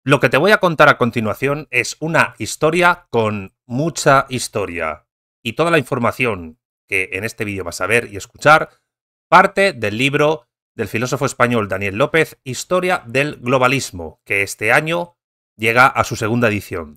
Lo que te voy a contar a continuación es una historia con mucha historia. Y toda la información que en este vídeo vas a ver y escuchar parte del libro del filósofo español Daniel López, Historia del Globalismo, que este año llega a su segunda edición.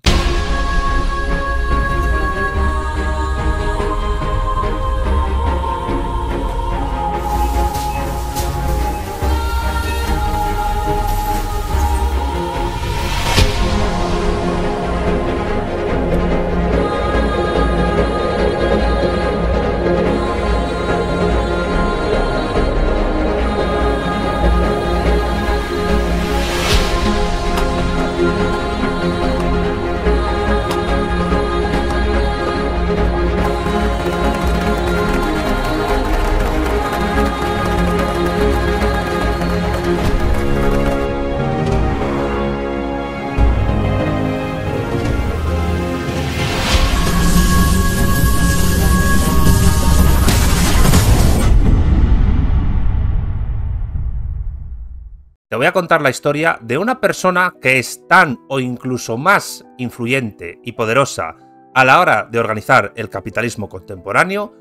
Te voy a contar la historia de una persona que es tan o incluso más influyente y poderosa a la hora de organizar el capitalismo contemporáneo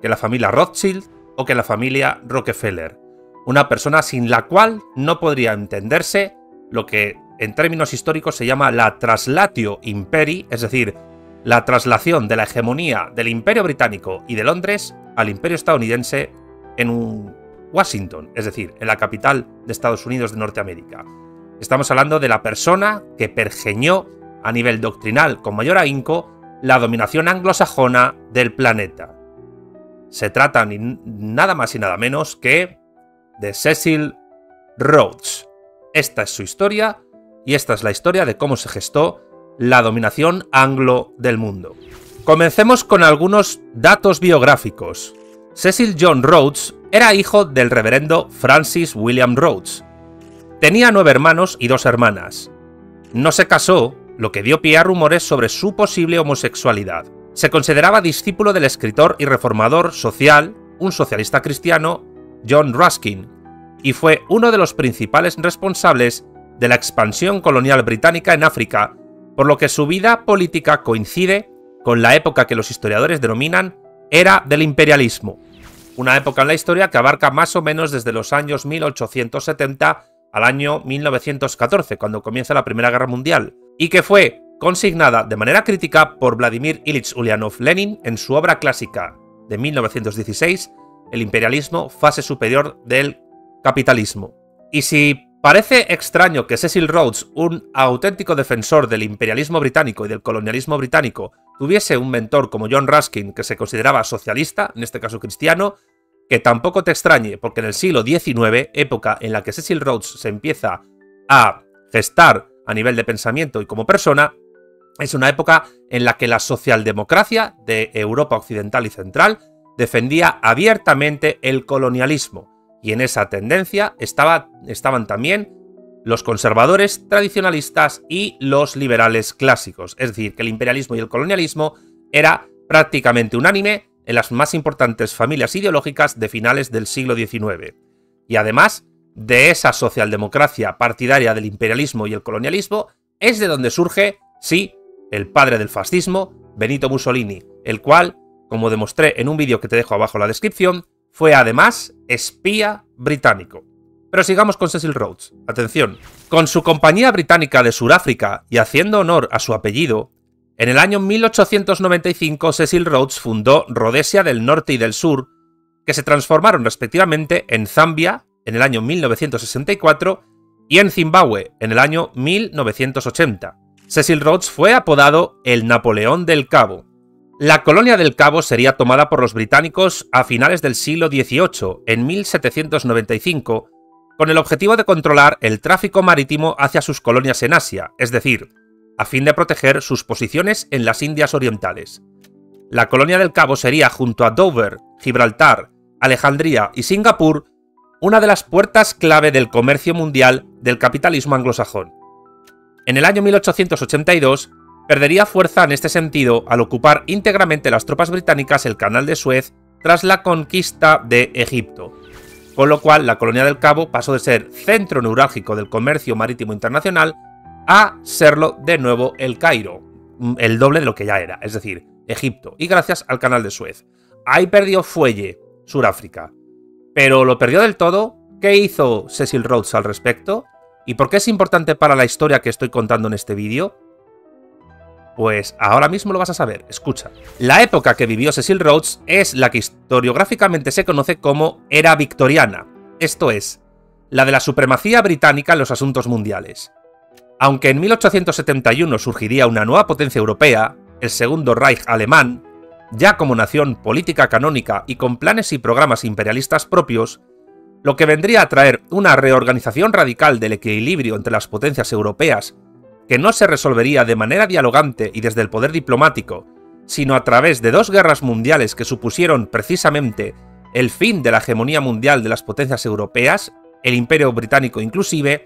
que la familia Rothschild o que la familia Rockefeller. Una persona sin la cual no podría entenderse lo que en términos históricos se llama la traslatio imperi, es decir, la traslación de la hegemonía del Imperio Británico y de Londres al Imperio Estadounidense en Washington, es decir, en la capital de Estados Unidos de Norteamérica. Estamos hablando de la persona que pergeñó a nivel doctrinal con mayor ahínco la dominación anglosajona del planeta. Se trata ni nada más y nada menos que de Cecil Rhodes. Esta es su historia y esta es la historia de cómo se gestó la dominación anglo del mundo. Comencemos con algunos datos biográficos. Cecil John Rhodes era hijo del reverendo Francis William Rhodes. Tenía 9 hermanos y 2 hermanas. No se casó, lo que dio pie a rumores sobre su posible homosexualidad. Se consideraba discípulo del escritor y reformador social, un socialista cristiano, John Ruskin, y fue uno de los principales responsables de la expansión colonial británica en África, por lo que su vida política coincide con la época que los historiadores denominan Era del Imperialismo. Una época en la historia que abarca más o menos desde los años 1870 al año 1914, cuando comienza la Primera Guerra Mundial, y que fue consignada de manera crítica por Vladimir Ilich Ulyanov Lenin en su obra clásica de 1916, El imperialismo, fase superior del capitalismo. Y si parece extraño que Cecil Rhodes, un auténtico defensor del imperialismo británico y del colonialismo británico, tuviese un mentor como John Ruskin, que se consideraba socialista, en este caso cristiano, que tampoco te extrañe, porque en el siglo XIX, época en la que Cecil Rhodes se empieza a gestar a nivel de pensamiento y como persona, es una época en la que la socialdemocracia de Europa Occidental y Central defendía abiertamente el colonialismo, y en esa tendencia estaban también los conservadores tradicionalistas y los liberales clásicos, es decir, que el imperialismo y el colonialismo era prácticamente unánime en las más importantes familias ideológicas de finales del siglo XIX. Y además de esa socialdemocracia partidaria del imperialismo y el colonialismo, es de donde surge, sí, el padre del fascismo, Benito Mussolini, el cual, como demostré en un vídeo que te dejo abajo en la descripción, fue además espía británico. Pero sigamos con Cecil Rhodes. Atención, con su Compañía Británica de Suráfrica y haciendo honor a su apellido, en el año 1895 Cecil Rhodes fundó Rhodesia del Norte y del Sur, que se transformaron respectivamente en Zambia en el año 1964 y en Zimbabue en el año 1980. Cecil Rhodes fue apodado el Napoleón del Cabo. La colonia del Cabo sería tomada por los británicos a finales del siglo XVIII, en 1795, con el objetivo de controlar el tráfico marítimo hacia sus colonias en Asia, es decir, a fin de proteger sus posiciones en las Indias Orientales. La colonia del Cabo sería, junto a Dover, Gibraltar, Alejandría y Singapur, una de las puertas clave del comercio mundial del capitalismo anglosajón. En el año 1882, perdería fuerza en este sentido al ocupar íntegramente las tropas británicas el Canal de Suez tras la conquista de Egipto, con lo cual la colonia del Cabo pasó de ser centro neurálgico del comercio marítimo internacional a serlo de nuevo el Cairo, el doble de lo que ya era, es decir, Egipto, y gracias al canal de Suez. Ahí perdió fuelle Sudáfrica, pero ¿lo perdió del todo? ¿Qué hizo Cecil Rhodes al respecto? ¿Y por qué es importante para la historia que estoy contando en este vídeo? Pues ahora mismo lo vas a saber, escucha. La época que vivió Cecil Rhodes es la que historiográficamente se conoce como Era Victoriana, esto es, la de la supremacía británica en los asuntos mundiales. Aunque en 1871 surgiría una nueva potencia europea, el Segundo Reich alemán, ya como nación política canónica y con planes y programas imperialistas propios, lo que vendría a traer una reorganización radical del equilibrio entre las potencias europeas, que no se resolvería de manera dialogante y desde el poder diplomático, sino a través de dos guerras mundiales que supusieron precisamente el fin de la hegemonía mundial de las potencias europeas, el Imperio Británico inclusive.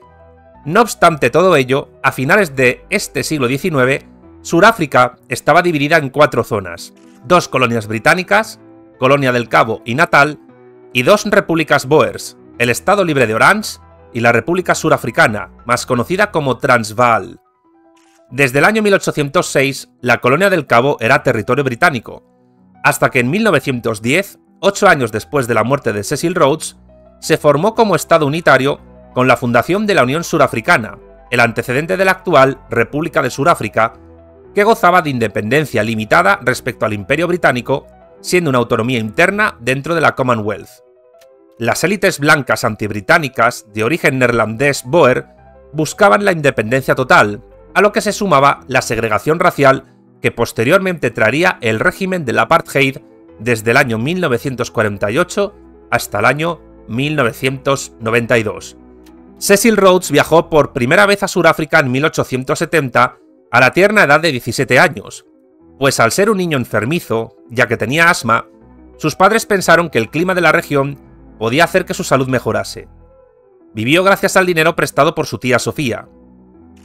No obstante todo ello, a finales de este siglo XIX, Sudáfrica estaba dividida en 4 zonas, 2 colonias británicas, Colonia del Cabo y Natal, y 2 repúblicas Boers, el Estado Libre de Orange y la República Surafricana, más conocida como Transvaal. Desde el año 1806, la Colonia del Cabo era territorio británico, hasta que en 1910, 8 años después de la muerte de Cecil Rhodes, se formó como Estado unitario con la fundación de la Unión Surafricana, el antecedente de la actual República de Sudáfrica, que gozaba de independencia limitada respecto al Imperio Británico, siendo una autonomía interna dentro de la Commonwealth. Las élites blancas antibritánicas de origen neerlandés Boer buscaban la independencia total, a lo que se sumaba la segregación racial que posteriormente traería el régimen del apartheid desde el año 1948 hasta el año 1992. Cecil Rhodes viajó por primera vez a Sudáfrica en 1870 a la tierna edad de 17 años, pues al ser un niño enfermizo, ya que tenía asma, sus padres pensaron que el clima de la región podía hacer que su salud mejorase. Vivió gracias al dinero prestado por su tía Sofía.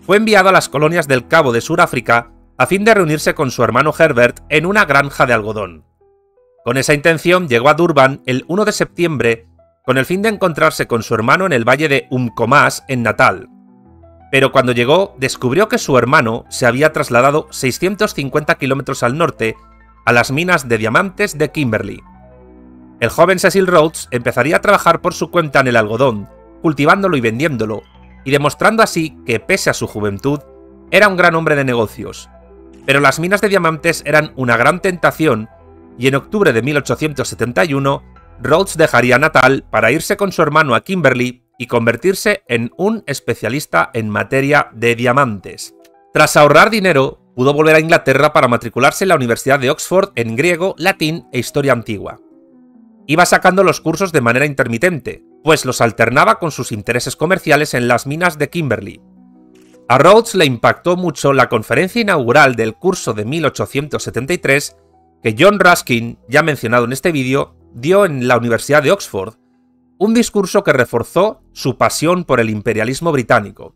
Fue enviado a las colonias del Cabo de Sudáfrica a fin de reunirse con su hermano Herbert en una granja de algodón. Con esa intención llegó a Durban el 1 de septiembre con el fin de encontrarse con su hermano en el valle de Umkomaas en Natal. Pero cuando llegó, descubrió que su hermano se había trasladado 650 kilómetros al norte, a las minas de diamantes de Kimberley. El joven Cecil Rhodes empezaría a trabajar por su cuenta en el algodón, cultivándolo y vendiéndolo, y demostrando así que, pese a su juventud, era un gran hombre de negocios. Pero las minas de diamantes eran una gran tentación, y en octubre de 1871, Rhodes dejaría Natal para irse con su hermano a Kimberley y convertirse en un especialista en materia de diamantes. Tras ahorrar dinero, pudo volver a Inglaterra para matricularse en la Universidad de Oxford en griego, latín e historia antigua. Iba sacando los cursos de manera intermitente, pues los alternaba con sus intereses comerciales en las minas de Kimberley. A Rhodes le impactó mucho la conferencia inaugural del curso de 1873 que John Ruskin, ya mencionado en este vídeo, dio en la Universidad de Oxford, un discurso que reforzó su pasión por el imperialismo británico.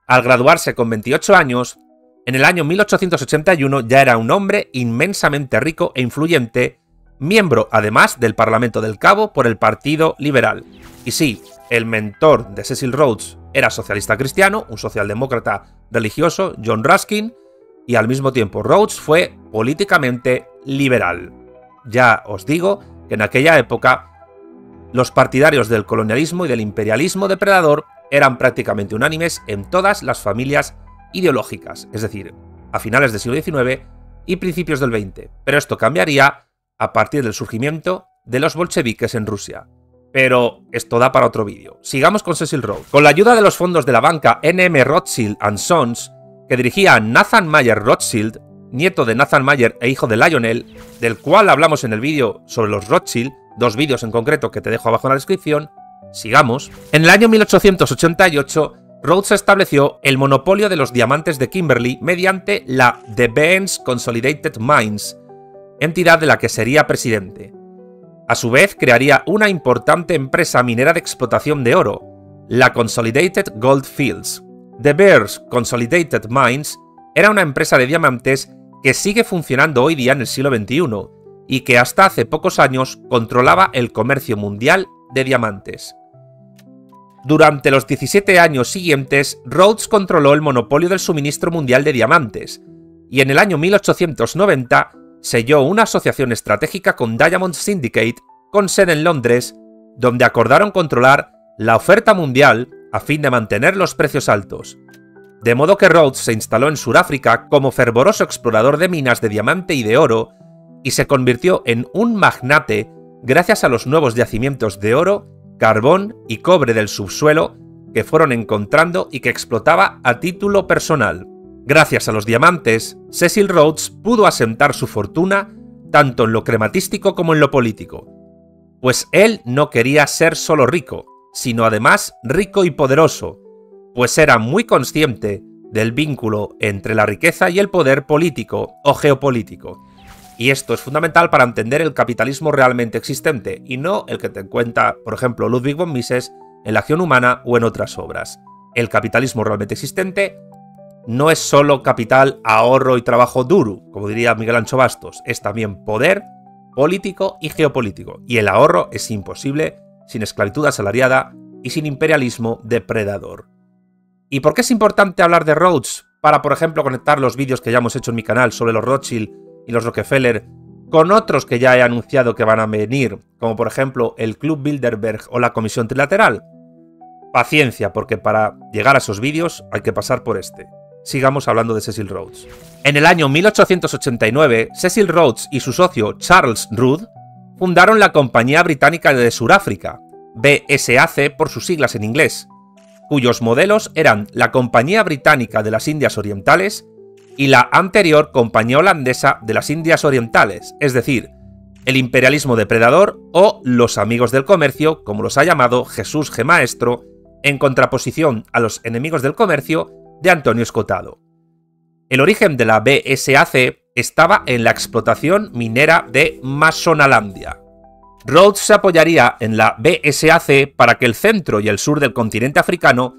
Al graduarse con 28 años, en el año 1881 ya era un hombre inmensamente rico e influyente, miembro además del Parlamento del Cabo por el Partido Liberal. Y sí, el mentor de Cecil Rhodes era socialista cristiano, un socialdemócrata religioso, John Ruskin, y al mismo tiempo Rhodes fue políticamente liberal. Ya os digo que en aquella época los partidarios del colonialismo y del imperialismo depredador eran prácticamente unánimes en todas las familias ideológicas, es decir, a finales del siglo XIX y principios del XX, pero esto cambiaría a partir del surgimiento de los bolcheviques en Rusia. Pero esto da para otro vídeo. Sigamos con Cecil Rhodes. Con la ayuda de los fondos de la banca N.M. Rothschild & Sons, que dirigía a Nathan Mayer Rothschild, nieto de Nathan Mayer e hijo de Lionel, del cual hablamos en el vídeo sobre los Rothschild, 2 vídeos en concreto que te dejo abajo en la descripción, sigamos. En el año 1888, Rhodes estableció el monopolio de los diamantes de Kimberley mediante la The Baines Consolidated Mines, entidad de la que sería presidente. A su vez, crearía una importante empresa minera de explotación de oro, la Consolidated Gold Fields. The Baines Consolidated Mines era una empresa de diamantes que sigue funcionando hoy día en el siglo XXI y que hasta hace pocos años controlaba el comercio mundial de diamantes. Durante los 17 años siguientes, Rhodes controló el monopolio del suministro mundial de diamantes, y en el año 1890 selló una asociación estratégica con Diamond Syndicate, con sede en Londres, donde acordaron controlar la oferta mundial a fin de mantener los precios altos. De modo que Rhodes se instaló en Sudáfrica como fervoroso explorador de minas de diamante y de oro, y se convirtió en un magnate gracias a los nuevos yacimientos de oro, carbón y cobre del subsuelo que fueron encontrando y que explotaba a título personal. Gracias a los diamantes, Cecil Rhodes pudo asentar su fortuna tanto en lo crematístico como en lo político, pues él no quería ser solo rico, sino además rico y poderoso, pues era muy consciente del vínculo entre la riqueza y el poder político o geopolítico. Y esto es fundamental para entender el capitalismo realmente existente, y no el que te cuenta, por ejemplo, Ludwig von Mises en La acción humana o en otras obras. El capitalismo realmente existente no es solo capital, ahorro y trabajo duro, como diría Miguel Ancho Bastos, es también poder político y geopolítico, y el ahorro es imposible sin esclavitud asalariada y sin imperialismo depredador. ¿Y por qué es importante hablar de Rhodes? Para, por ejemplo, conectar los vídeos que ya hemos hecho en mi canal sobre los Rothschild y los Rockefeller con otros que ya he anunciado que van a venir, como por ejemplo el Club Bilderberg o la Comisión Trilateral. Paciencia, porque para llegar a esos vídeos hay que pasar por este. Sigamos hablando de Cecil Rhodes. En el año 1889, Cecil Rhodes y su socio Charles Rudd fundaron la Compañía Británica de Sudáfrica, BSAC por sus siglas en inglés, cuyos modelos eran la Compañía Británica de las Indias Orientales y la anterior Compañía Holandesa de las Indias Orientales, es decir, el imperialismo depredador o los amigos del comercio, como los ha llamado Jesús G. Maestro, en contraposición a los enemigos del comercio de Antonio Escotado. El origen de la BSAC estaba en la explotación minera de Masonalandia. Rhodes se apoyaría en la BSAC para que el centro y el sur del continente africano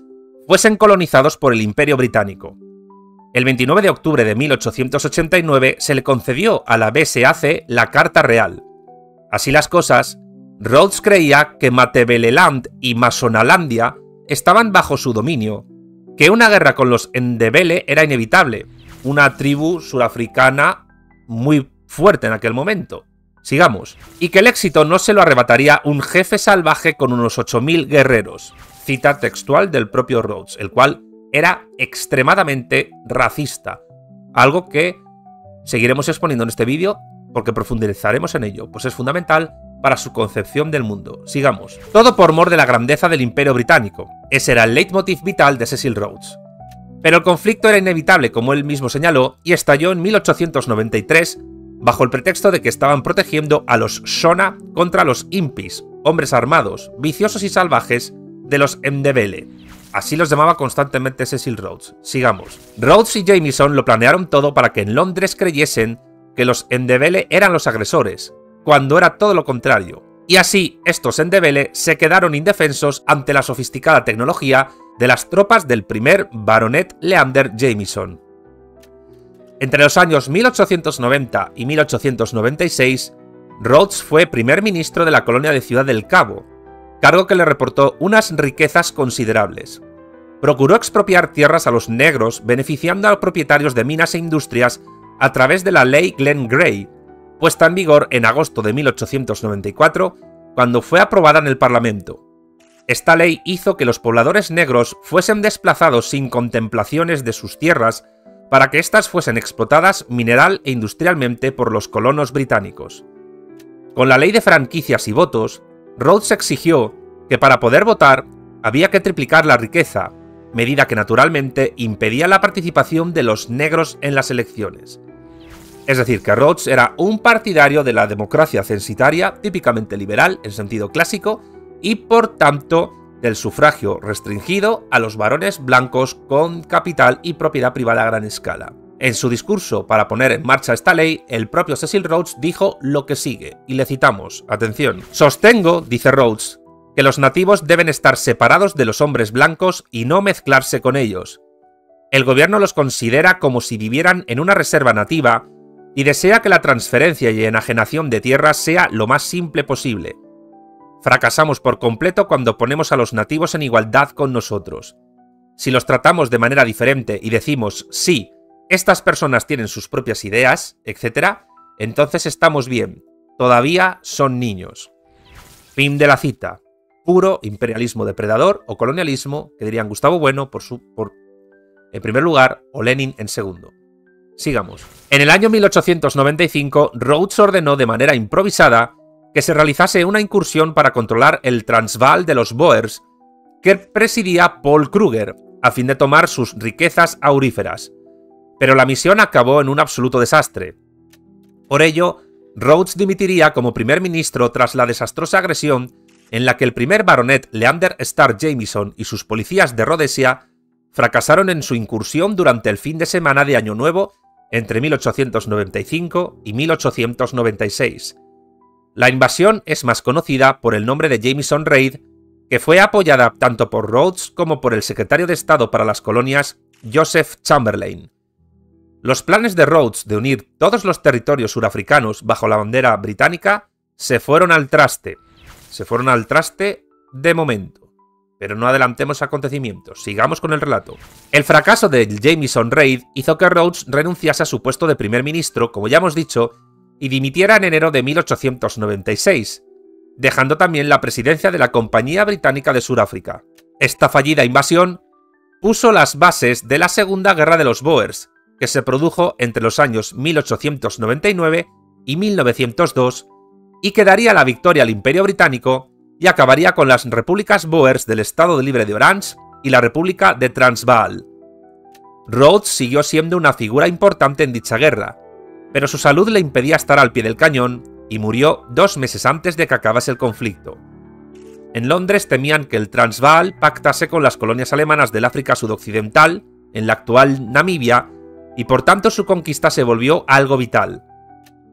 fuesen colonizados por el Imperio Británico. El 29 de octubre de 1889 se le concedió a la BSAC la Carta Real. Así las cosas, Rhodes creía que Matabeleland y Masonalandia estaban bajo su dominio, que una guerra con los Ndebele era inevitable, una tribu surafricana muy fuerte en aquel momento. Sigamos. Y que el éxito no se lo arrebataría un jefe salvaje con unos 8000 guerreros. Cita textual del propio Rhodes, el cual era extremadamente racista, algo que seguiremos exponiendo en este vídeo porque profundizaremos en ello, pues es fundamental para su concepción del mundo. Sigamos. Todo por mor de la grandeza del Imperio Británico. Ese era el leitmotiv vital de Cecil Rhodes. Pero el conflicto era inevitable, como él mismo señaló, y estalló en 1893 bajo el pretexto de que estaban protegiendo a los Shona contra los Impis, hombres armados, viciosos y salvajes de los Ndebele. Así los llamaba constantemente Cecil Rhodes. Sigamos. Rhodes y Jameson lo planearon todo para que en Londres creyesen que los Ndebele eran los agresores, cuando era todo lo contrario. Y así, estos Ndebele se quedaron indefensos ante la sofisticada tecnología de las tropas del primer baronet Leander Jameson. Entre los años 1890 y 1896, Rhodes fue primer ministro de la colonia de Ciudad del Cabo, cargo que le reportó unas riquezas considerables. Procuró expropiar tierras a los negros, beneficiando a propietarios de minas e industrias a través de la Ley Glenn Grey, puesta en vigor en agosto de 1894, cuando fue aprobada en el Parlamento. Esta ley hizo que los pobladores negros fuesen desplazados sin contemplaciones de sus tierras para que éstas fuesen explotadas mineral e industrialmente por los colonos británicos. Con la ley de franquicias y votos, Rhodes exigió que para poder votar había que triplicar la riqueza, medida que naturalmente impedía la participación de los negros en las elecciones. Es decir, que Rhodes era un partidario de la democracia censitaria, típicamente liberal en sentido clásico, y por tanto del sufragio restringido a los varones blancos con capital y propiedad privada a gran escala. En su discurso para poner en marcha esta ley, el propio Cecil Rhodes dijo lo que sigue, y le citamos, atención. Sostengo, dice Rhodes, que los nativos deben estar separados de los hombres blancos y no mezclarse con ellos. El gobierno los considera como si vivieran en una reserva nativa y desea que la transferencia y enajenación de tierras sea lo más simple posible. fracasamos por completo cuando ponemos a los nativos en igualdad con nosotros. Si los tratamos de manera diferente y decimos, sí, estas personas tienen sus propias ideas, etc., entonces estamos bien. Todavía son niños. Fin de la cita. Puro imperialismo depredador o colonialismo, que dirían Gustavo Bueno en primer lugar o Lenin en segundo. Sigamos. En el año 1895, Rhodes ordenó de manera improvisada que se realizase una incursión para controlar el Transvaal de los Boers que presidía Paul Kruger, a fin de tomar sus riquezas auríferas. Pero la misión acabó en un absoluto desastre. Por ello, Rhodes dimitiría como primer ministro tras la desastrosa agresión en la que el primer baronet Leander Starr Jameson y sus policías de Rhodesia fracasaron en su incursión durante el fin de semana de Año Nuevo entre 1895 y 1896. La invasión es más conocida por el nombre de Jameson Raid, que fue apoyada tanto por Rhodes como por el secretario de Estado para las colonias Joseph Chamberlain. Los planes de Rhodes de unir todos los territorios surafricanos bajo la bandera británica se fueron al traste. Se fueron al traste de momento. Pero no adelantemos acontecimientos, sigamos con el relato. El fracaso del Jameson Raid hizo que Rhodes renunciase a su puesto de primer ministro, como ya hemos dicho, y dimitiera en enero de 1896, dejando también la presidencia de la Compañía Británica de Sudáfrica. Esta fallida invasión puso las bases de la Segunda Guerra de los Boers, que se produjo entre los años 1899 y 1902, y que daría la victoria al Imperio Británico y acabaría con las repúblicas Boers del Estado Libre de Orange y la República de Transvaal. Rhodes siguió siendo una figura importante en dicha guerra, pero su salud le impedía estar al pie del cañón y murió 2 meses antes de que acabase el conflicto. En Londres temían que el Transvaal pactase con las colonias alemanas del África Sudoccidental, en la actual Namibia, y por tanto su conquista se volvió algo vital.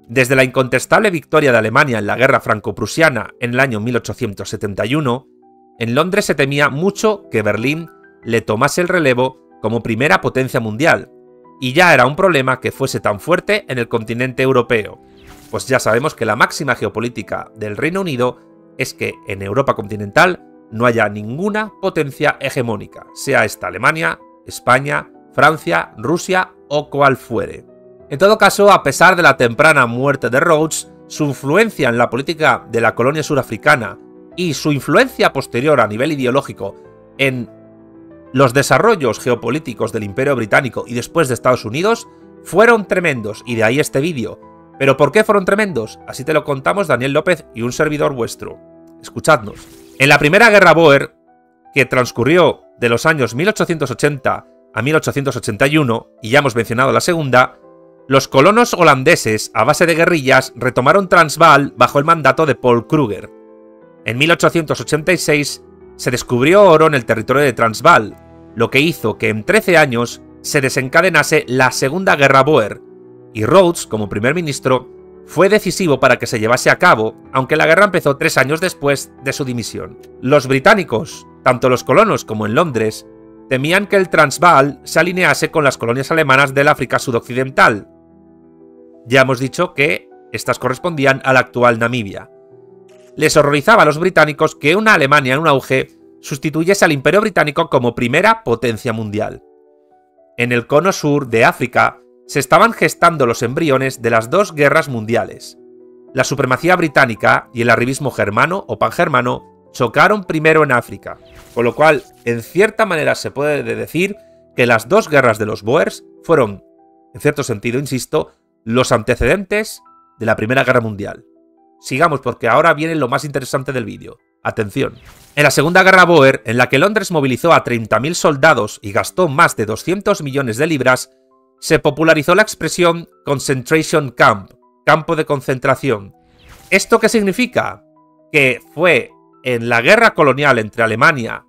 Desde la incontestable victoria de Alemania en la guerra franco-prusiana en el año 1871, en Londres se temía mucho que Berlín le tomase el relevo como primera potencia mundial, y ya era un problema que fuese tan fuerte en el continente europeo, pues ya sabemos que la máxima geopolítica del Reino Unido es que en Europa continental no haya ninguna potencia hegemónica, sea esta Alemania, España, Francia, Rusia o cual fuere. En todo caso, a pesar de la temprana muerte de Rhodes, su influencia en la política de la colonia surafricana y su influencia posterior a nivel ideológico en los desarrollos geopolíticos del Imperio Británico y después de Estados Unidos fueron tremendos, y de ahí este vídeo. ¿Pero por qué fueron tremendos? Así te lo contamos Daniel López y un servidor vuestro. Escuchadnos. En la Primera Guerra Boer, que transcurrió de los años 1880 a 1881, y ya hemos mencionado la segunda, los colonos holandeses, a base de guerrillas, retomaron Transvaal bajo el mandato de Paul Kruger. En 1886 se descubrió oro en el territorio de Transvaal, lo que hizo que en 13 años se desencadenase la Segunda Guerra Boer, y Rhodes, como primer ministro, fue decisivo para que se llevase a cabo, aunque la guerra empezó 3 años después de su dimisión. Los británicos, tanto los colonos como en Londres, temían que el Transvaal se alinease con las colonias alemanas del África Sudoccidental. Ya hemos dicho que estas correspondían a la actual Namibia. Les horrorizaba a los británicos que una Alemania en un auge sustituyese al Imperio Británico como primera potencia mundial. En el cono sur de África se estaban gestando los embriones de las 2 guerras mundiales. La supremacía británica y el arribismo germano o pangermano chocaron primero en África, con lo cual, en cierta manera se puede decir que las 2 guerras de los Boers fueron, en cierto sentido, insisto, los antecedentes de la Primera Guerra Mundial. Sigamos porque ahora viene lo más interesante del vídeo. Atención. En la Segunda Guerra Boer, en la que Londres movilizó a 30.000 soldados y gastó más de 200 millones de libras, se popularizó la expresión Concentration Camp, campo de concentración. ¿Esto qué significa? Que fue en la guerra colonial entre Alemania,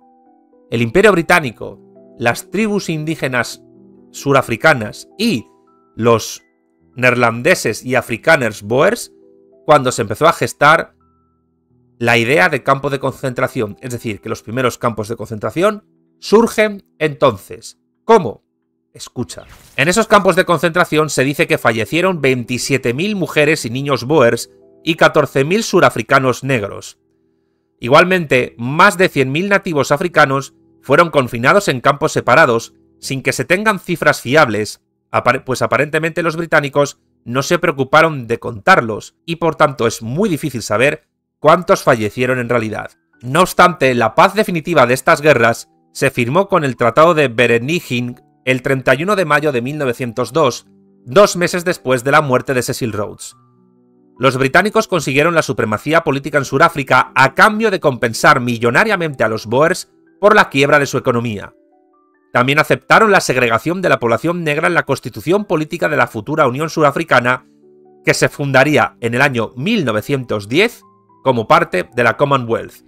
el Imperio Británico, las tribus indígenas surafricanas y los neerlandeses y afrikaners Boers, cuando se empezó a gestar la idea de campo de concentración, es decir, que los primeros campos de concentración surgen entonces. ¿Cómo? Escucha. En esos campos de concentración se dice que fallecieron 27.000 mujeres y niños Boers y 14.000 surafricanos negros. Igualmente, más de 100.000 nativos africanos fueron confinados en campos separados, sin que se tengan cifras fiables, pues aparentemente los británicos no se preocuparon de contarlos, y por tanto es muy difícil saber cuántos fallecieron en realidad. No obstante, la paz definitiva de estas guerras se firmó con el Tratado de Vereeniging el 31 de mayo de 1902, 2 meses después de la muerte de Cecil Rhodes. Los británicos consiguieron la supremacía política en Sudáfrica a cambio de compensar millonariamente a los Boers por la quiebra de su economía. También aceptaron la segregación de la población negra en la constitución política de la futura Unión Surafricana, que se fundaría en el año 1910 como parte de la Commonwealth.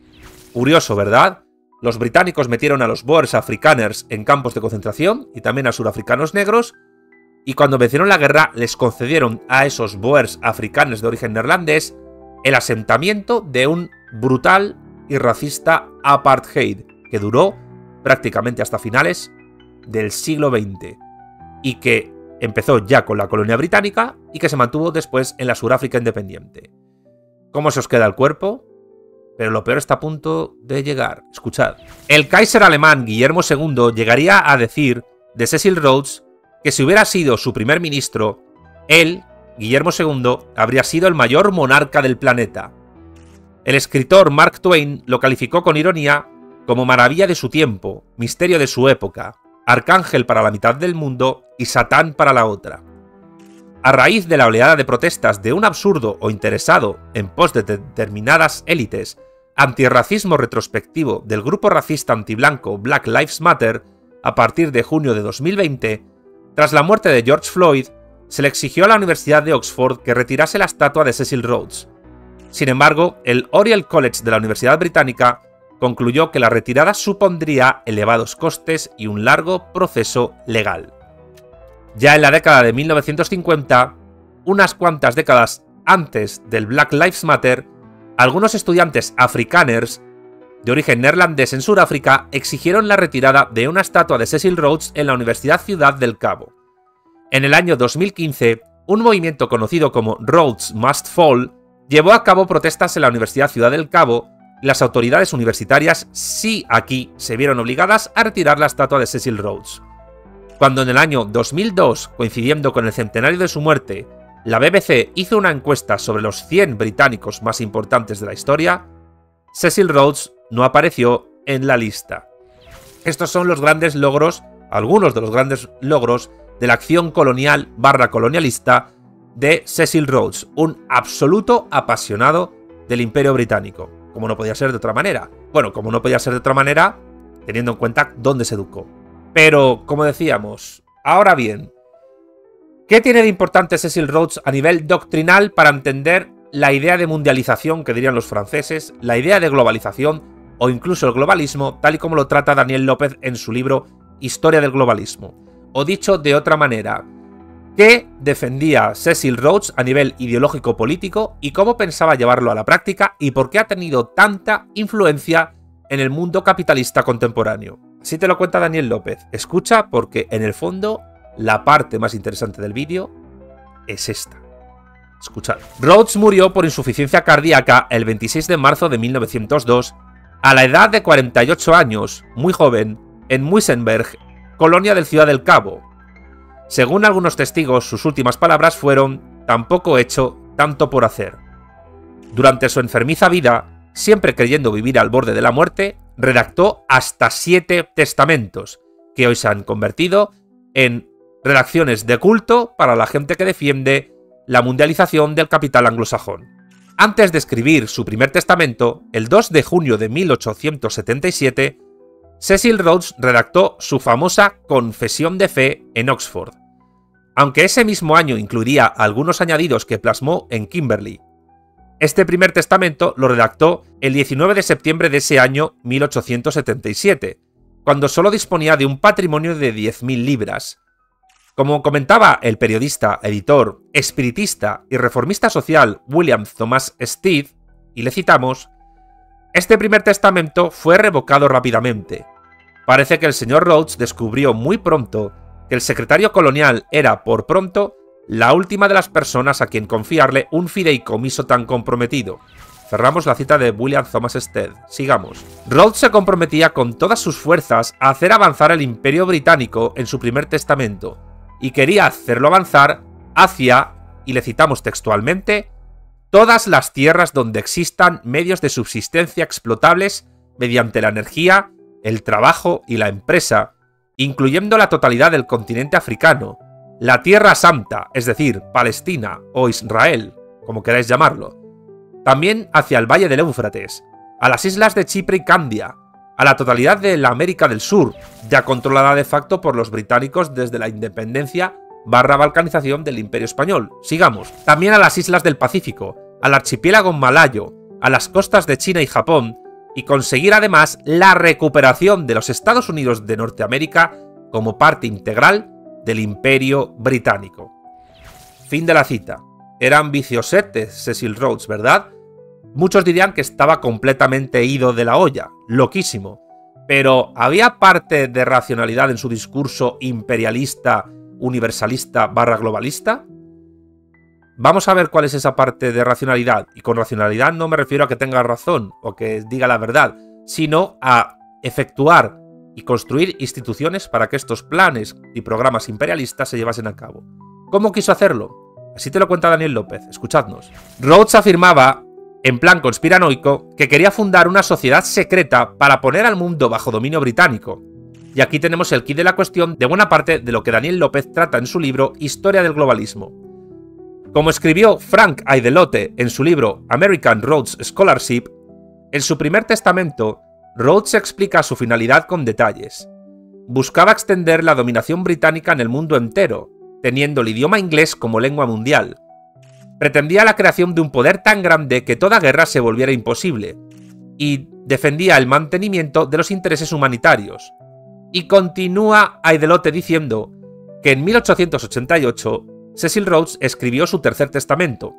Curioso, ¿verdad? Los británicos metieron a los Boers afrikaners en campos de concentración y también a surafricanos negros, y cuando vencieron la guerra les concedieron a esos Boers afrikaners de origen neerlandés el asentamiento de un brutal y racista apartheid que duró prácticamente hasta finales del siglo XX y que empezó ya con la colonia británica y que se mantuvo después en la Sudáfrica independiente. ¿Cómo se os queda el cuerpo? Pero lo peor está a punto de llegar. Escuchad. El Kaiser alemán Guillermo II llegaría a decir de Cecil Rhodes que si hubiera sido su primer ministro, él, Guillermo II, habría sido el mayor monarca del planeta. El escritor Mark Twain lo calificó con ironía como maravilla de su tiempo, misterio de su época, arcángel para la mitad del mundo y satán para la otra. A raíz de la oleada de protestas de un absurdo o interesado en pos de determinadas élites, antirracismo retrospectivo del grupo racista antiblanco Black Lives Matter, a partir de junio de 2020, tras la muerte de George Floyd, se le exigió a la Universidad de Oxford que retirase la estatua de Cecil Rhodes. Sin embargo, el Oriel College de la Universidad Británica concluyó que la retirada supondría elevados costes y un largo proceso legal. Ya en la década de 1950, unas cuantas décadas antes del Black Lives Matter, algunos estudiantes afrikaners de origen neerlandés en Sudáfrica exigieron la retirada de una estatua de Cecil Rhodes en la Universidad Ciudad del Cabo. En el año 2015, un movimiento conocido como Rhodes Must Fall llevó a cabo protestas en la Universidad Ciudad del Cabo y las autoridades universitarias sí aquí se vieron obligadas a retirar la estatua de Cecil Rhodes. Cuando en el año 2002, coincidiendo con el centenario de su muerte, la BBC hizo una encuesta sobre los 100 británicos más importantes de la historia, Cecil Rhodes no apareció en la lista. Estos son los grandes logros, algunos de los grandes logros de la acción colonial / colonialista de Cecil Rhodes, un absoluto apasionado del Imperio Británico, como no podía ser de otra manera. Bueno, como no podía ser de otra manera, teniendo en cuenta dónde se educó. Pero, como decíamos, ahora bien, ¿qué tiene de importante Cecil Rhodes a nivel doctrinal para entender la idea de mundialización que dirían los franceses, la idea de globalización o incluso el globalismo, tal y como lo trata Daniel López en su libro Historia del Globalismo? O dicho de otra manera, ¿qué defendía Cecil Rhodes a nivel ideológico-político y cómo pensaba llevarlo a la práctica y por qué ha tenido tanta influencia en el mundo capitalista contemporáneo? Así te lo cuenta Daniel López. Escucha porque en el fondo la parte más interesante del vídeo es esta. Escuchad. Rhodes murió por insuficiencia cardíaca el 26 de marzo de 1902 a la edad de 48 años, muy joven, en Muizenberg, colonia del Ciudad del Cabo. Según algunos testigos, sus últimas palabras fueron: "Tampoco he hecho tanto por hacer". Durante su enfermiza vida, siempre creyendo vivir al borde de la muerte, redactó hasta 7 testamentos, que hoy se han convertido en redacciones de culto para la gente que defiende la mundialización del capital anglosajón. Antes de escribir su primer testamento, el 2 de junio de 1877, Cecil Rhodes redactó su famosa Confesión de Fe en Oxford, aunque ese mismo año incluiría algunos añadidos que plasmó en Kimberley. Este primer testamento lo redactó el 19 de septiembre de ese año 1877, cuando solo disponía de un patrimonio de 10.000 libras. Como comentaba el periodista, editor, espiritista y reformista social William Thomas Stead, y le citamos, este primer testamento fue revocado rápidamente. Parece que el señor Rhodes descubrió muy pronto que el secretario colonial era, por pronto, la última de las personas a quien confiarle un fideicomiso tan comprometido. Cerramos la cita de William Thomas Stead. Sigamos. Rhodes se comprometía con todas sus fuerzas a hacer avanzar el Imperio Británico en su primer testamento, y quería hacerlo avanzar hacia, y le citamos textualmente, todas las tierras donde existan medios de subsistencia explotables mediante la energía, el trabajo y la empresa, incluyendo la totalidad del continente africano, la Tierra Santa, es decir, Palestina o Israel, como queráis llamarlo, también hacia el Valle del Éufrates, a las islas de Chipre y Candia, a la totalidad de la América del Sur, ya controlada de facto por los británicos desde la independencia / balcanización del Imperio Español. Sigamos. También a las islas del Pacífico, al archipiélago malayo, a las costas de China y Japón, y conseguir además la recuperación de los Estados Unidos de Norteamérica como parte integral del Imperio Británico. Fin de la cita. Era ambiciosete Cecil Rhodes, ¿verdad? Muchos dirían que estaba completamente ido de la olla, loquísimo, pero ¿había parte de racionalidad en su discurso imperialista, universalista / globalista? Vamos a ver cuál es esa parte de racionalidad, y con racionalidad no me refiero a que tenga razón o que diga la verdad, sino a efectuar y construir instituciones para que estos planes y programas imperialistas se llevasen a cabo. ¿Cómo quiso hacerlo? Así te lo cuenta Daniel López, escuchadnos. Rhodes afirmaba, en plan conspiranoico, que quería fundar una sociedad secreta para poner al mundo bajo dominio británico. Y aquí tenemos el quid de la cuestión de buena parte de lo que Daniel López trata en su libro Historia del Globalismo. Como escribió Frank Aidelote en su libro American Rhodes Scholarship, en su primer testamento, Rhodes explica su finalidad con detalles. Buscaba extender la dominación británica en el mundo entero, teniendo el idioma inglés como lengua mundial. Pretendía la creación de un poder tan grande que toda guerra se volviera imposible, y defendía el mantenimiento de los intereses humanitarios. Y continúa Aidelote diciendo que en 1888 Cecil Rhodes escribió su tercer testamento,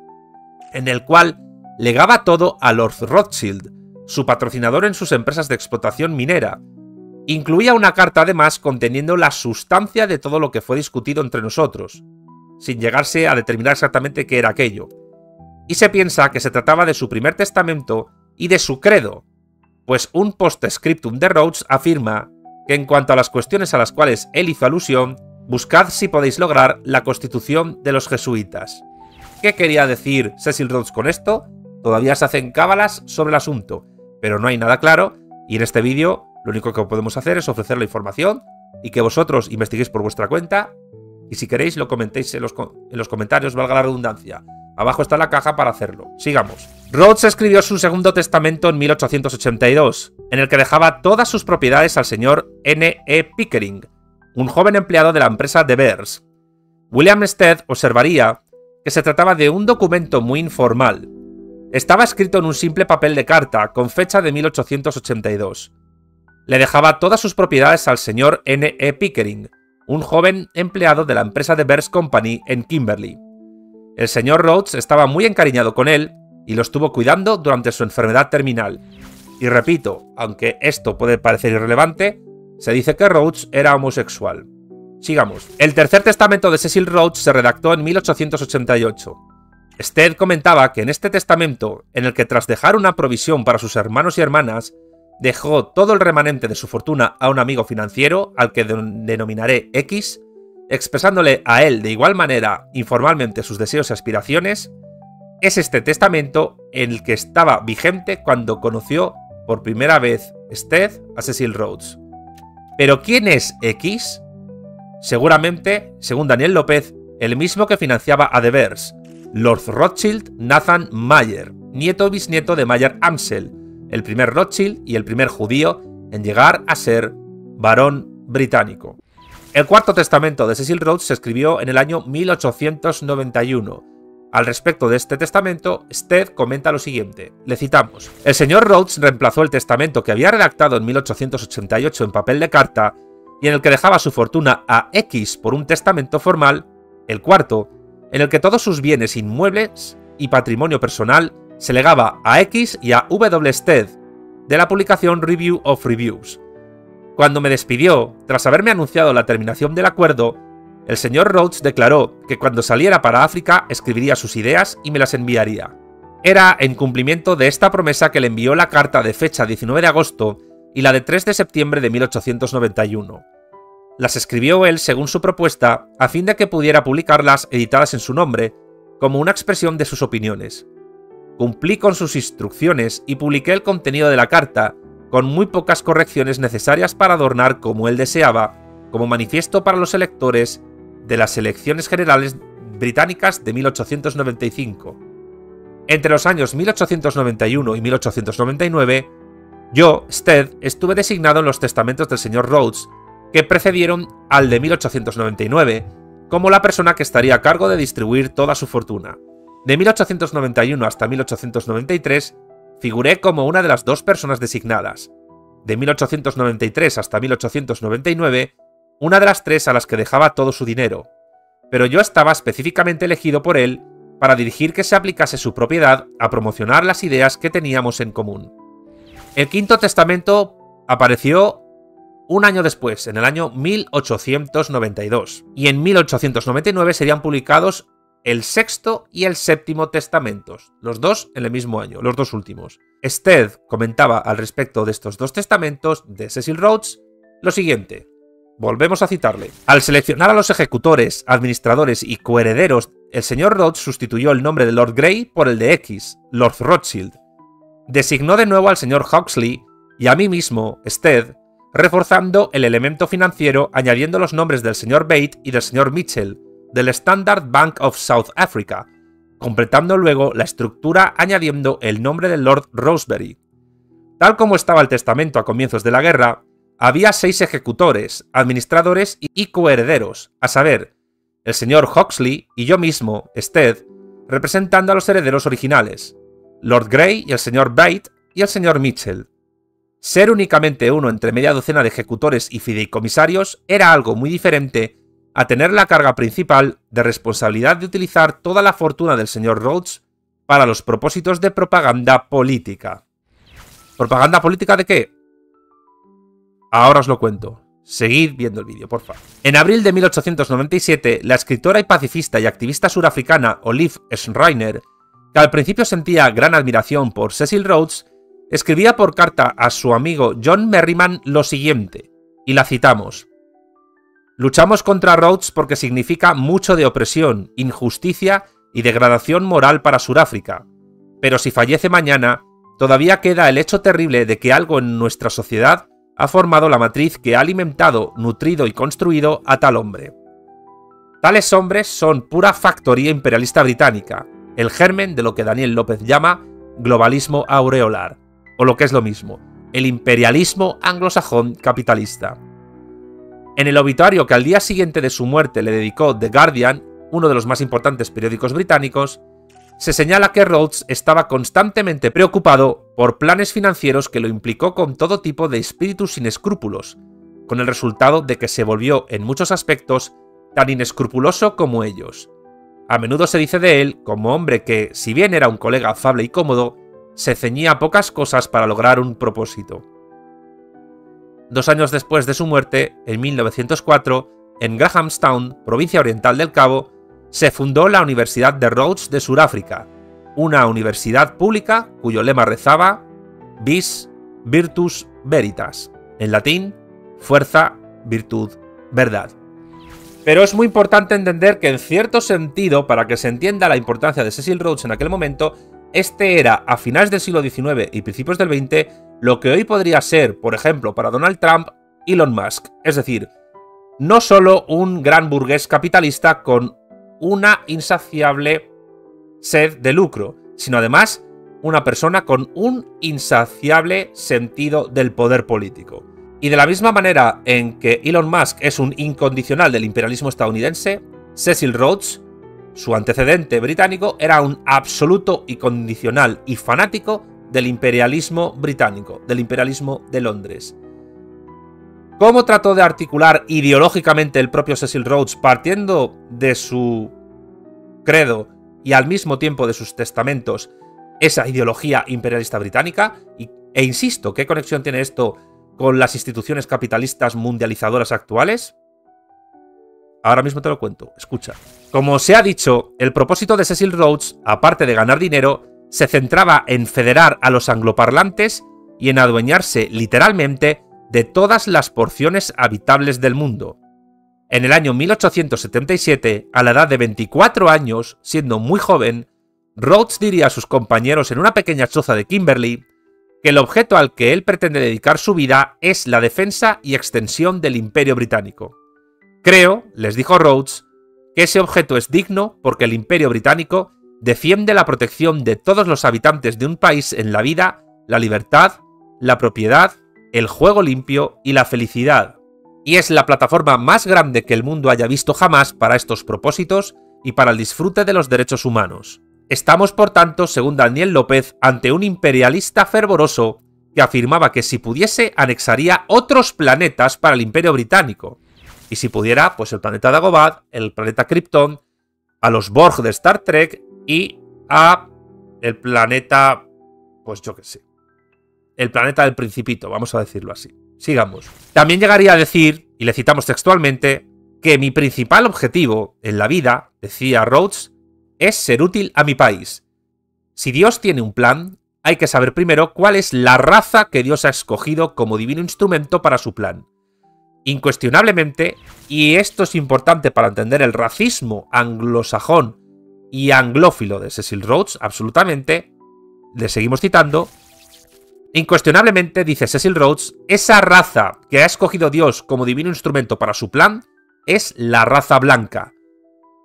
en el cual legaba todo a Lord Rothschild, su patrocinador en sus empresas de explotación minera. Incluía una carta además conteniendo la sustancia de todo lo que fue discutido entre nosotros, sin llegarse a determinar exactamente qué era aquello. Y se piensa que se trataba de su primer testamento y de su credo, pues un postscriptum de Rhodes afirma que en cuanto a las cuestiones a las cuales él hizo alusión, buscad si podéis lograr la constitución de los jesuitas. ¿Qué quería decir Cecil Rhodes con esto? Todavía se hacen cábalas sobre el asunto, pero no hay nada claro, y en este vídeo lo único que podemos hacer es ofrecer la información y que vosotros investiguéis por vuestra cuenta, y si queréis lo comentéis en los comentarios, valga la redundancia. Abajo está la caja para hacerlo. Sigamos. Rhodes escribió su segundo testamento en 1882, en el que dejaba todas sus propiedades al señor N.E. Pickering, un joven empleado de la empresa De Beers. William Stead observaría que se trataba de un documento muy informal. Estaba escrito en un simple papel de carta con fecha de 1882. Le dejaba todas sus propiedades al señor N.E. Pickering, un joven empleado de la empresa De Beers Company en Kimberley. El señor Rhodes estaba muy encariñado con él y lo estuvo cuidando durante su enfermedad terminal. Y repito, aunque esto puede parecer irrelevante, se dice que Rhodes era homosexual. Sigamos. El tercer testamento de Cecil Rhodes se redactó en 1888. Stead comentaba que en este testamento, en el que tras dejar una provisión para sus hermanos y hermanas, dejó todo el remanente de su fortuna a un amigo financiero, al que denominaré X, expresándole a él de igual manera informalmente sus deseos y aspiraciones, es este testamento el que estaba vigente cuando conoció por primera vez Stead a Cecil Rhodes. ¿Pero quién es X? Seguramente, según Daniel López, el mismo que financiaba a De Beers, Lord Rothschild Nathan Mayer, nieto bisnieto de Mayer Amschel, el primer Rothschild y el primer judío en llegar a ser barón británico. El cuarto testamento de Cecil Rhodes se escribió en el año 1891. Al respecto de este testamento, Stead comenta lo siguiente, le citamos: el señor Rhodes reemplazó el testamento que había redactado en 1888 en papel de carta y en el que dejaba su fortuna a X por un testamento formal, el cuarto, en el que todos sus bienes inmuebles y patrimonio personal se legaba a X y a W. Stead, de la publicación Review of Reviews. Cuando me despidió, tras haberme anunciado la terminación del acuerdo, el señor Rhodes declaró que cuando saliera para África escribiría sus ideas y me las enviaría. Era en cumplimiento de esta promesa que le envió la carta de fecha 19 de agosto y la de 3 de septiembre de 1891. Las escribió él según su propuesta a fin de que pudiera publicarlas editadas en su nombre, como una expresión de sus opiniones. Cumplí con sus instrucciones y publiqué el contenido de la carta, con muy pocas correcciones necesarias para adornar como él deseaba, como manifiesto para los electores de las elecciones generales británicas de 1895. Entre los años 1891 y 1899, yo, Stead, estuve designado en los testamentos del señor Rhodes, que precedieron al de 1899, como la persona que estaría a cargo de distribuir toda su fortuna. De 1891 hasta 1893, figuré como una de las dos personas designadas. De 1893 hasta 1899, una de las tres a las que dejaba todo su dinero. Pero yo estaba específicamente elegido por él para dirigir que se aplicase su propiedad a promocionar las ideas que teníamos en común. El quinto testamento apareció un año después, en el año 1892, y en 1899 serían publicados el sexto y el séptimo testamentos, los dos en el mismo año, los dos últimos. Stead comentaba al respecto de estos dos testamentos de Cecil Rhodes lo siguiente. Volvemos a citarle. Al seleccionar a los ejecutores, administradores y coherederos, el señor Rhodes sustituyó el nombre de Lord Grey por el de X, Lord Rothschild. Designó de nuevo al señor Huxley y a mí mismo, Stead, reforzando el elemento financiero añadiendo los nombres del señor Bate y del señor Mitchell, del Standard Bank of South Africa, completando luego la estructura añadiendo el nombre del Lord Rosebery. Tal como estaba el testamento a comienzos de la guerra, había 6 ejecutores, administradores y coherederos, a saber, el señor Huxley y yo mismo, Stead, representando a los herederos originales, Lord Grey y el señor Bate y el señor Mitchell. Ser únicamente uno entre media docena de ejecutores y fideicomisarios era algo muy diferente a tener la carga principal de responsabilidad de utilizar toda la fortuna del señor Rhodes para los propósitos de propaganda política. ¿Propaganda política de qué? Ahora os lo cuento. Seguid viendo el vídeo, por favor. En abril de 1897, la escritora y pacifista y activista surafricana Olive Schreiner, que al principio sentía gran admiración por Cecil Rhodes, escribía por carta a su amigo John Merriman lo siguiente, y la citamos. Luchamos contra Rhodes porque significa mucho de opresión, injusticia y degradación moral para Suráfrica, pero si fallece mañana, todavía queda el hecho terrible de que algo en nuestra sociedad ha formado la matriz que ha alimentado, nutrido y construido a tal hombre. Tales hombres son pura factoría imperialista británica, el germen de lo que Daniel López llama globalismo aureolar, o lo que es lo mismo, el imperialismo anglosajón capitalista. En el obituario que al día siguiente de su muerte le dedicó The Guardian, uno de los más importantes periódicos británicos, se señala que Rhodes estaba constantemente preocupado por planes financieros que lo implicó con todo tipo de espíritus sin escrúpulos, con el resultado de que se volvió en muchos aspectos tan inescrupuloso como ellos. A menudo se dice de él como hombre que, si bien era un colega afable y cómodo, se ceñía a pocas cosas para lograr un propósito. 2 años después de su muerte, en 1904, en Grahamstown, provincia oriental del Cabo, se fundó la Universidad de Rhodes de Suráfrica, una universidad pública cuyo lema rezaba Vis Virtus Veritas, en latín, fuerza, virtud, verdad. Pero es muy importante entender que en cierto sentido, para que se entienda la importancia de Cecil Rhodes en aquel momento, este era, a finales del siglo XIX y principios del XX, lo que hoy podría ser, por ejemplo, para Donald Trump, Elon Musk. Es decir, no solo un gran burgués capitalista con una insaciable sed de lucro, sino además una persona con un insaciable sentido del poder político. Y de la misma manera en que Elon Musk es un incondicional del imperialismo estadounidense, Cecil Rhodes, su antecedente británico, era un absoluto incondicional y fanático del imperialismo británico, del imperialismo de Londres. ¿Cómo trató de articular ideológicamente el propio Cecil Rhodes partiendo de su credo y al mismo tiempo de sus testamentos esa ideología imperialista británica? E insisto, ¿qué conexión tiene esto con las instituciones capitalistas mundializadoras actuales? Ahora mismo te lo cuento, escucha. Como se ha dicho, el propósito de Cecil Rhodes, aparte de ganar dinero, se centraba en federar a los angloparlantes y en adueñarse literalmente de todas las porciones habitables del mundo. En el año 1877, a la edad de 24 años, siendo muy joven, Rhodes diría a sus compañeros en una pequeña choza de Kimberley que el objeto al que él pretende dedicar su vida es la defensa y extensión del Imperio Británico. Creo, les dijo Rhodes, que ese objeto es digno porque el Imperio Británico defiende la protección de todos los habitantes de un país en la vida, la libertad, la propiedad, el juego limpio y la felicidad. Y es la plataforma más grande que el mundo haya visto jamás para estos propósitos y para el disfrute de los derechos humanos. Estamos, por tanto, según Daniel López, ante un imperialista fervoroso que afirmaba que si pudiese anexaría otros planetas para el Imperio Británico. Y si pudiera, pues el planeta Dagobah, el planeta Krypton, a los Borg de Star Trek y a el planeta, pues yo qué sé, el planeta del Principito, vamos a decirlo así. Sigamos. También llegaría a decir, y le citamos textualmente, que mi principal objetivo en la vida, decía Rhodes, es ser útil a mi país. Si Dios tiene un plan, hay que saber primero cuál es la raza que Dios ha escogido como divino instrumento para su plan. Incuestionablemente, y esto es importante para entender el racismo anglosajón y anglófilo de Cecil Rhodes, absolutamente, le seguimos citando, incuestionablemente, dice Cecil Rhodes, esa raza que ha escogido Dios como divino instrumento para su plan es la raza blanca.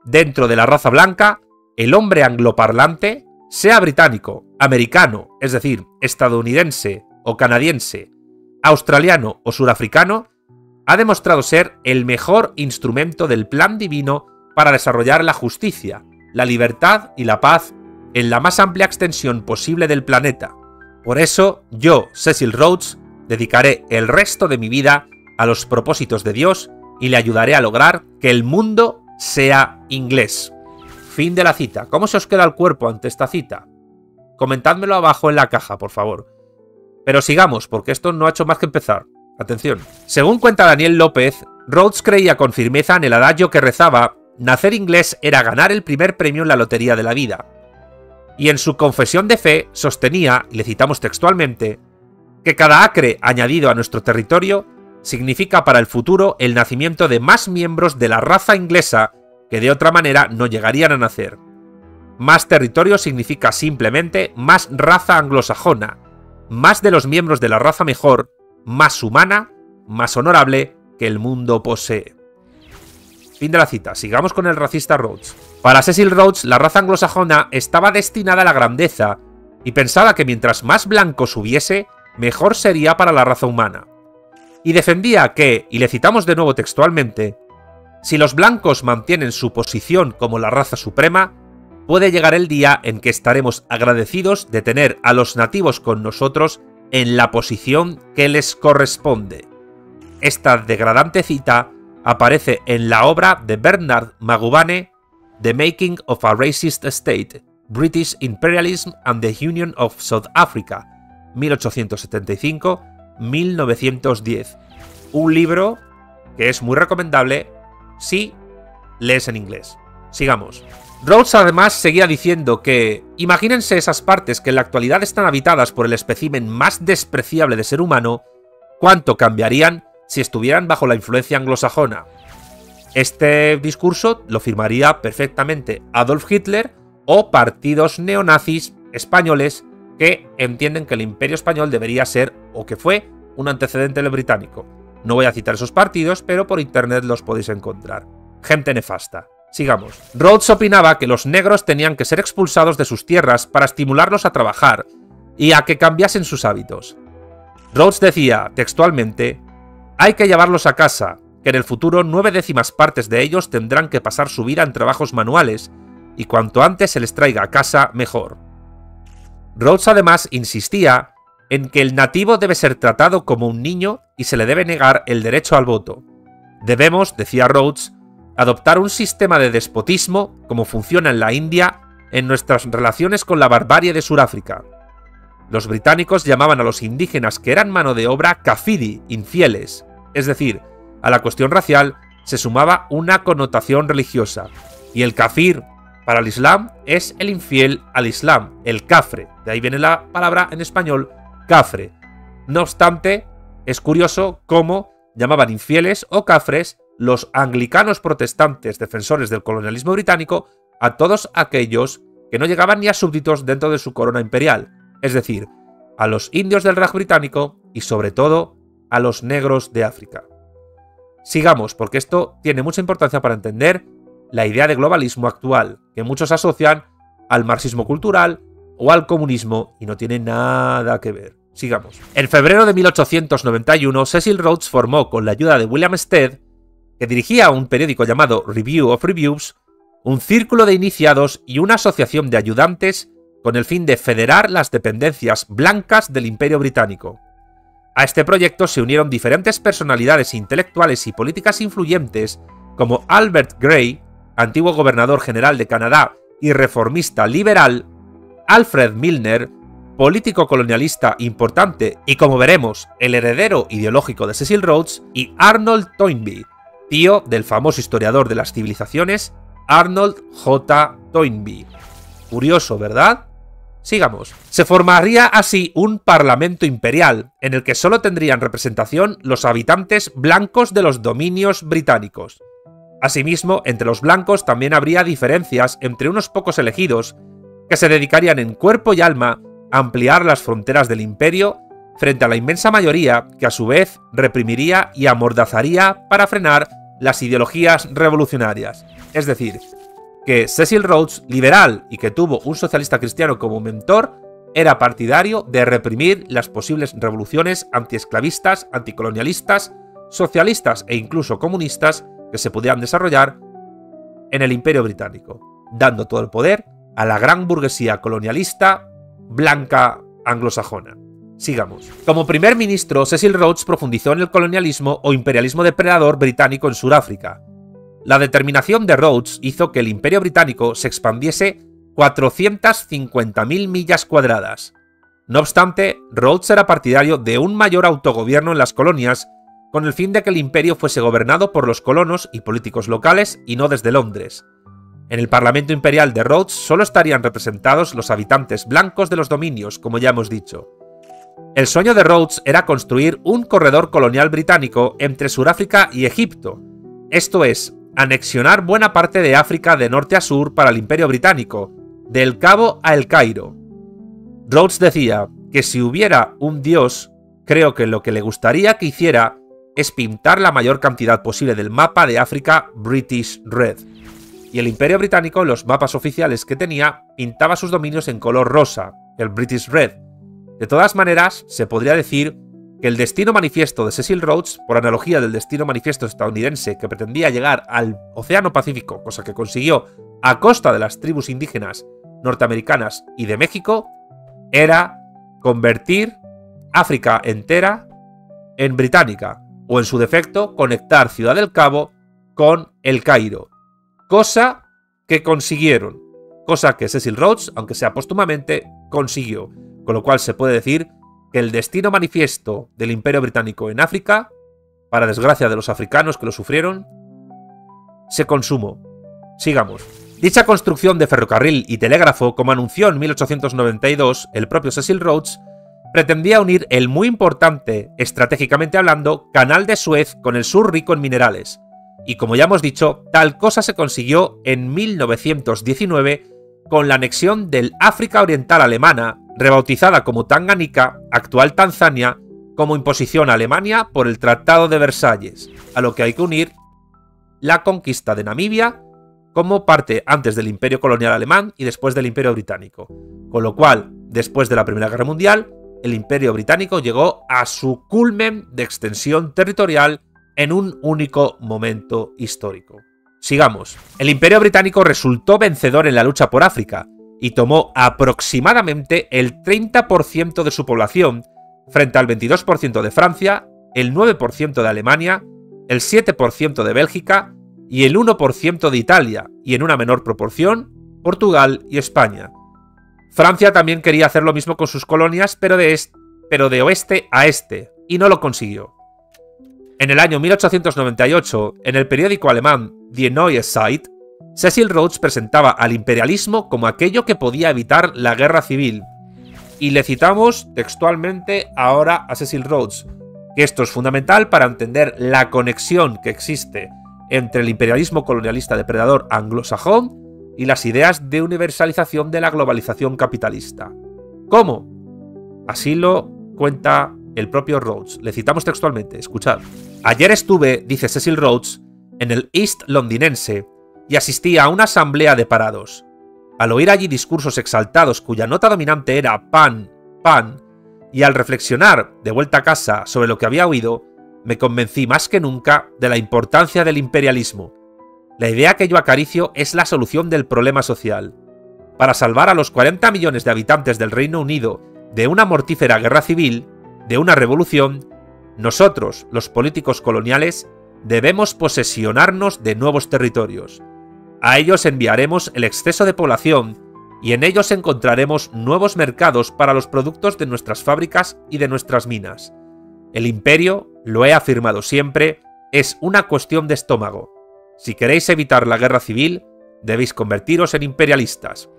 Dentro de la raza blanca, el hombre angloparlante, sea británico, americano, es decir, estadounidense o canadiense, australiano o surafricano, ha demostrado ser el mejor instrumento del plan divino para desarrollar la justicia, la libertad y la paz en la más amplia extensión posible del planeta. Por eso, yo, Cecil Rhodes, dedicaré el resto de mi vida a los propósitos de Dios y le ayudaré a lograr que el mundo sea inglés. Fin de la cita. ¿Cómo se os queda el cuerpo ante esta cita? Comentádmelo abajo en la caja, por favor. Pero sigamos, porque esto no ha hecho más que empezar. Atención. Según cuenta Daniel López, Rhodes creía con firmeza en el adagio que rezaba: nacer inglés era ganar el primer premio en la lotería de la vida. Y en su confesión de fe sostenía, y le citamos textualmente, que cada acre añadido a nuestro territorio significa para el futuro el nacimiento de más miembros de la raza inglesa que de otra manera no llegarían a nacer. Más territorio significa simplemente más raza anglosajona, más de los miembros de la raza mejor, más humana, más honorable que el mundo posee. Fin de la cita. Sigamos con el racista Rhodes. Para Cecil Rhodes, la raza anglosajona estaba destinada a la grandeza y pensaba que mientras más blancos hubiese, mejor sería para la raza humana. Y defendía que, y le citamos de nuevo textualmente, si los blancos mantienen su posición como la raza suprema, puede llegar el día en que estaremos agradecidos de tener a los nativos con nosotros en la posición que les corresponde. Esta degradante cita aparece en la obra de Bernard Magubane, The Making of a Racist State, British Imperialism and the Union of South Africa, 1875-1910. Un libro que es muy recomendable si lees en inglés. Sigamos. Rhodes además seguía diciendo que, imagínense esas partes que en la actualidad están habitadas por el espécimen más despreciable de ser humano, cuánto cambiarían si estuvieran bajo la influencia anglosajona. Este discurso lo firmaría perfectamente Adolf Hitler o partidos neonazis españoles que entienden que el Imperio Español debería ser, o que fue, un antecedente del británico. No voy a citar esos partidos, pero por internet los podéis encontrar. Gente nefasta. Sigamos. Rhodes opinaba que los negros tenían que ser expulsados de sus tierras para estimularlos a trabajar y a que cambiasen sus hábitos. Rhodes decía, textualmente, hay que llevarlos a casa, que en el futuro 9/10 partes de ellos tendrán que pasar su vida en trabajos manuales, y cuanto antes se les traiga a casa, mejor. Rhodes además insistía en que el nativo debe ser tratado como un niño y se le debe negar el derecho al voto. Debemos, decía Rhodes, adoptar un sistema de despotismo como funciona en la India en nuestras relaciones con la barbarie de Sudáfrica. Los británicos llamaban a los indígenas que eran mano de obra kafiri, infieles, es decir, a la cuestión racial se sumaba una connotación religiosa, y el kafir, para el Islam es el infiel al Islam, el kafre. De ahí viene la palabra en español kafre. No obstante, es curioso cómo llamaban infieles o kafres los anglicanos protestantes defensores del colonialismo británico a todos aquellos que no llegaban ni a súbditos dentro de su corona imperial, es decir, a los indios del Raj británico y sobre todo a los negros de África. Sigamos, porque esto tiene mucha importancia para entender la idea de globalismo actual, que muchos asocian al marxismo cultural o al comunismo y no tiene nada que ver. Sigamos. En febrero de 1891, Cecil Rhodes formó, con la ayuda de William Stead, que dirigía un periódico llamado Review of Reviews, un círculo de iniciados y una asociación de ayudantes con el fin de federar las dependencias blancas del Imperio Británico. A este proyecto se unieron diferentes personalidades intelectuales y políticas influyentes como Albert Grey, antiguo gobernador general de Canadá y reformista liberal, Alfred Milner, político colonialista importante y, como veremos, el heredero ideológico de Cecil Rhodes, y Arnold Toynbee, tío del famoso historiador de las civilizaciones Arnold J. Toynbee. Curioso, ¿verdad? Sigamos. Se formaría así un parlamento imperial, en el que solo tendrían representación los habitantes blancos de los dominios británicos. Asimismo, entre los blancos también habría diferencias entre unos pocos elegidos, que se dedicarían en cuerpo y alma a ampliar las fronteras del imperio, frente a la inmensa mayoría que a su vez reprimiría y amordazaría para frenar las ideologías revolucionarias. Es decir, que Cecil Rhodes, liberal y que tuvo un socialista cristiano como mentor, era partidario de reprimir las posibles revoluciones antiesclavistas, anticolonialistas, socialistas e incluso comunistas que se pudieran desarrollar en el Imperio Británico, dando todo el poder a la gran burguesía colonialista blanca anglosajona. Sigamos. Como primer ministro, Cecil Rhodes profundizó en el colonialismo o imperialismo depredador británico en Sudáfrica. La determinación de Rhodes hizo que el Imperio Británico se expandiese 450.000 millas cuadradas. No obstante, Rhodes era partidario de un mayor autogobierno en las colonias, con el fin de que el imperio fuese gobernado por los colonos y políticos locales y no desde Londres. En el Parlamento Imperial de Rhodes solo estarían representados los habitantes blancos de los dominios, como ya hemos dicho. El sueño de Rhodes era construir un corredor colonial británico entre Sudáfrica y Egipto, esto es, anexionar buena parte de África de norte a sur para el Imperio Británico, del Cabo a El Cairo. Rhodes decía que si hubiera un dios, creo que lo que le gustaría que hiciera es pintar la mayor cantidad posible del mapa de África British Red. Y el Imperio Británico, en los mapas oficiales que tenía, pintaba sus dominios en color rosa, el British Red. De todas maneras, se podría decir que el destino manifiesto de Cecil Rhodes, por analogía del destino manifiesto estadounidense que pretendía llegar al Océano Pacífico, cosa que consiguió a costa de las tribus indígenas norteamericanas y de México, era convertir África entera en británica, o en su defecto, conectar Ciudad del Cabo con El Cairo, cosa que consiguieron, cosa que Cecil Rhodes, aunque sea póstumamente, consiguió, con lo cual se puede decir que el destino manifiesto del Imperio Británico en África, para desgracia de los africanos que lo sufrieron, se consumó. Sigamos. Dicha construcción de ferrocarril y telégrafo, como anunció en 1892 el propio Cecil Rhodes, pretendía unir el muy importante, estratégicamente hablando, Canal de Suez con el sur rico en minerales. Y como ya hemos dicho, tal cosa se consiguió en 1919 con la anexión del África Oriental Alemana, rebautizada como Tanganica, actual Tanzania, como imposición a Alemania por el Tratado de Versalles, a lo que hay que unir la conquista de Namibia como parte antes del Imperio Colonial Alemán y después del Imperio Británico. Con lo cual, después de la Primera Guerra Mundial, el Imperio Británico llegó a su culmen de extensión territorial en un único momento histórico. Sigamos. El Imperio Británico resultó vencedor en la lucha por África y tomó aproximadamente el 30% de su población frente al 22% de Francia, el 9% de Alemania, el 7% de Bélgica y el 1% de Italia, y en una menor proporción, Portugal y España. Francia también quería hacer lo mismo con sus colonias, pero de oeste a este, y no lo consiguió. En el año 1898, en el periódico alemán Die Neue Zeit, Cecil Rhodes presentaba al imperialismo como aquello que podía evitar la guerra civil. Y le citamos textualmente ahora a Cecil Rhodes, que esto es fundamental para entender la conexión que existe entre el imperialismo colonialista depredador anglosajón y las ideas de universalización de la globalización capitalista. ¿Cómo? Así lo cuenta el propio Rhodes. Le citamos textualmente, escuchad. Ayer estuve, dice Cecil Rhodes, en el East londinense y asistí a una asamblea de parados. Al oír allí discursos exaltados cuya nota dominante era pan, pan, y al reflexionar de vuelta a casa sobre lo que había oído, me convencí más que nunca de la importancia del imperialismo. La idea que yo acaricio es la solución del problema social. Para salvar a los 40 millones de habitantes del Reino Unido de una mortífera guerra civil, de una revolución, nosotros, los políticos coloniales, debemos posesionarnos de nuevos territorios. A ellos enviaremos el exceso de población y en ellos encontraremos nuevos mercados para los productos de nuestras fábricas y de nuestras minas. El imperio, lo he afirmado siempre, es una cuestión de estómago. Si queréis evitar la guerra civil, debéis convertiros en imperialistas.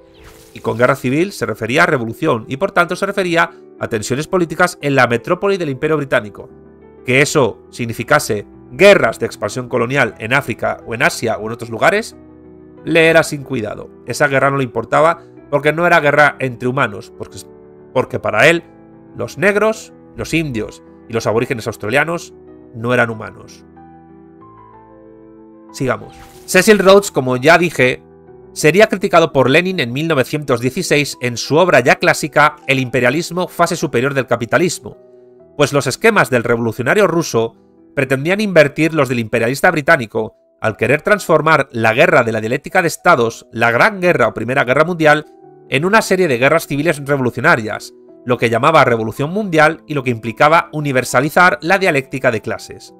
Y con guerra civil se refería a revolución y por tanto se refería a tensiones políticas en la metrópoli del Imperio Británico. Que eso significase guerras de expansión colonial en África o en Asia o en otros lugares, le era sin cuidado. Esa guerra no le importaba porque no era guerra entre humanos, porque para él los negros, los indios y los aborígenes australianos no eran humanos. Sigamos. Cecil Rhodes, como ya dije, sería criticado por Lenin en 1916 en su obra ya clásica El imperialismo, fase superior del capitalismo, pues los esquemas del revolucionario ruso pretendían invertir los del imperialista británico al querer transformar la guerra de la dialéctica de estados, la Gran Guerra o Primera Guerra Mundial, en una serie de guerras civiles revolucionarias, lo que llamaba Revolución Mundial y lo que implicaba universalizar la dialéctica de clases.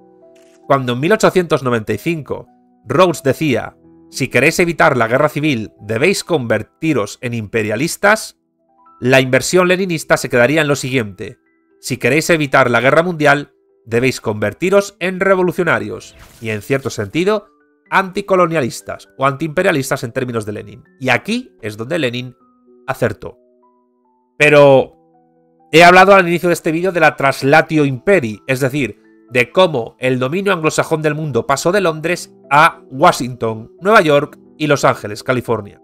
Cuando en 1895 Rhodes decía: si queréis evitar la guerra civil, debéis convertiros en imperialistas, la inversión leninista se quedaría en lo siguiente: si queréis evitar la guerra mundial, debéis convertiros en revolucionarios, y en cierto sentido, anticolonialistas o antiimperialistas en términos de Lenin. Y aquí es donde Lenin acertó. Pero he hablado al inicio de este vídeo de la Translatio Imperii, es decir, de cómo el dominio anglosajón del mundo pasó de Londres a Washington, Nueva York y Los Ángeles, California.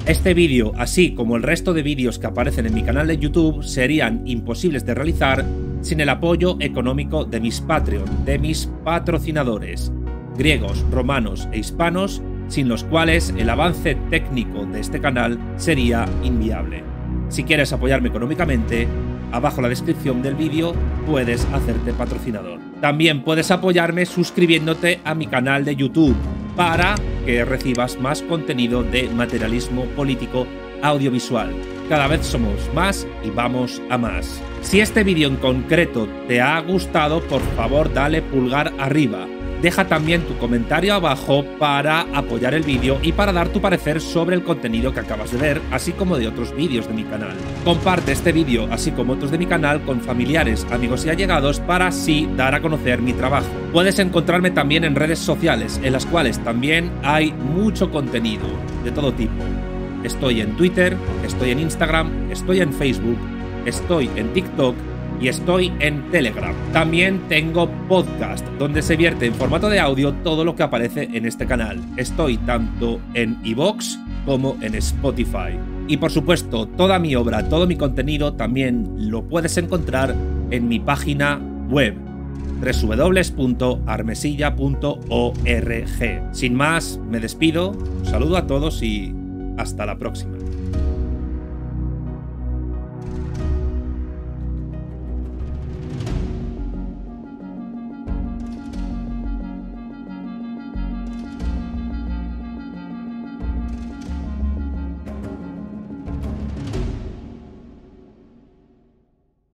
Este vídeo, así como el resto de vídeos que aparecen en mi canal de YouTube, serían imposibles de realizar sin el apoyo económico de mis Patreon, de mis patrocinadores, griegos, romanos e hispanos, sin los cuales el avance técnico de este canal sería inviable. Si quieres apoyarme económicamente, abajo en la descripción del vídeo puedes hacerte patrocinador. También puedes apoyarme suscribiéndote a mi canal de YouTube para que recibas más contenido de materialismo político audiovisual. Cada vez somos más y vamos a más. Si este vídeo en concreto te ha gustado, por favor dale pulgar arriba. Deja también tu comentario abajo para apoyar el vídeo y para dar tu parecer sobre el contenido que acabas de ver, así como de otros vídeos de mi canal. Comparte este vídeo, así como otros de mi canal, con familiares, amigos y allegados para así dar a conocer mi trabajo. Puedes encontrarme también en redes sociales, en las cuales también hay mucho contenido de todo tipo. Estoy en Twitter, estoy en Instagram, estoy en Facebook, estoy en TikTok y estoy en Telegram. También tengo podcast, donde se vierte en formato de audio todo lo que aparece en este canal. Estoy tanto en iVoox como en Spotify. Y por supuesto, toda mi obra, todo mi contenido también lo puedes encontrar en mi página web www.armesilla.org. Sin más, me despido, un saludo a todos y hasta la próxima.